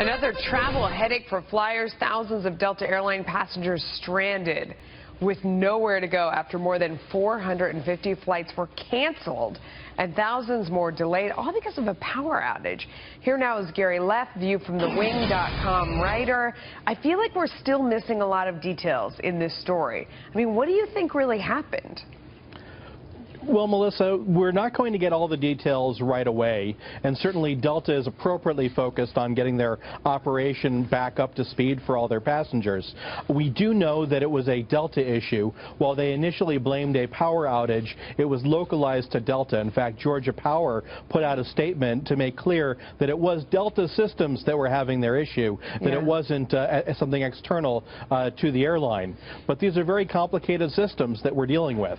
Another travel headache for flyers. Thousands of Delta airline passengers stranded with nowhere to go after more than 450 flights were canceled and thousands more delayed, all because of a power outage. Here now is Gary Leff, viewfromthewing.com writer. I feel like we're still missing a lot of details in this story. I mean, what do you think really happened? Well, Melissa, we're not going to get all the details right away, and certainly Delta is appropriately focused on getting their operation back up to speed for all their passengers. We do know that it was a Delta issue. While they initially blamed a power outage, it was localized to Delta. In fact, Georgia Power put out a statement to make clear that it was Delta systems that were having their issue, that it wasn't something external to the airline. But these are very complicated systems that we're dealing with.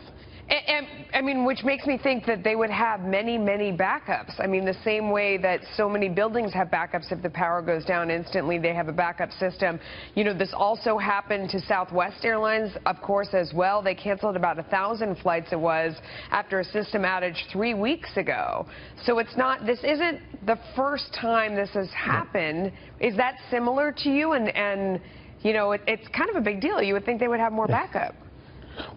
And, I mean, which makes me think that they would have many, many backups. I mean, the same way that so many buildings have backups. If the power goes down instantly, they have a backup system. You know, this also happened to Southwest Airlines, of course, as well. They canceled about 1,000 flights, it was, after a system outage 3 weeks ago. So it's not, this isn't the first time this has happened. Is that similar to you? And you know, it's kind of a big deal. You would think they would have more backup.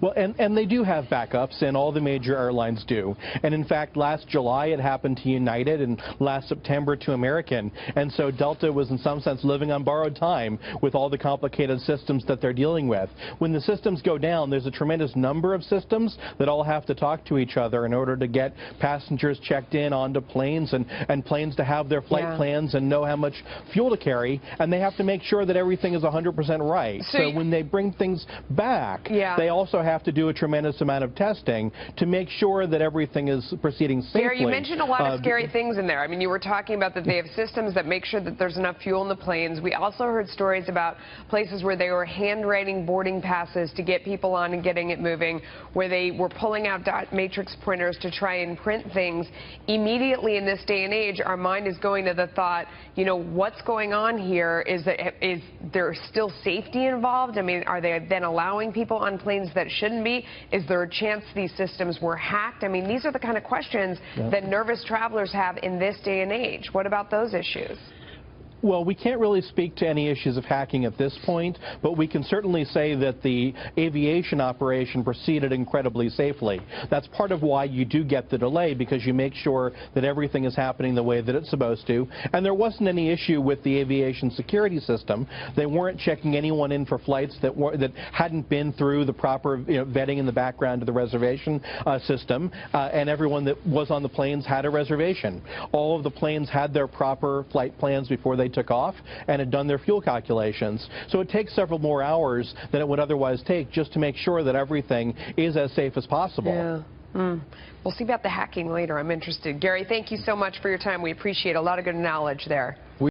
Well, and they do have backups, and all the major airlines do. And in fact, last July it happened to United, and last September to American. And so Delta was in some sense living on borrowed time with all the complicated systems that they're dealing with. When the systems go down, there's a tremendous number of systems that all have to talk to each other in order to get passengers checked in onto planes and planes to have their flight plans and know how much fuel to carry. And they have to make sure that everything is 100% right. So when they bring things back, they also have to do a tremendous amount of testing to make sure that everything is proceeding safely. Gary, you mentioned a lot of scary things in there. I mean, you were talking about that they have systems that make sure that there's enough fuel in the planes. We also heard stories about places where they were handwriting boarding passes to get people on and getting it moving, where they were pulling out dot matrix printers to try and print things. Immediately in this day and age, our mind is going to the thought, you know, what's going on here? Is there still safety involved? I mean, are they then allowing people on planes that shouldn't be? Is there a chance these systems were hacked? I mean, these are the kind of questions that nervous travelers have in this day and age. What about those issues? Well, we can't really speak to any issues of hacking at this point, but we can certainly say that the aviation operation proceeded incredibly safely. That's part of why you do get the delay, because you make sure that everything is happening the way that it's supposed to. And there wasn't any issue with the aviation security system. They weren't checking anyone in for flights that hadn't been through the proper vetting in the background of the reservation system, and everyone that was on the planes had a reservation. All of the planes had their proper flight plans before they took off and had done their fuel calculations. So it takes several more hours than it would otherwise take just to make sure that everything is as safe as possible. We'll see about the hacking later. I'm interested. Gary, thank you so much for your time. We appreciate a lot of good knowledge there.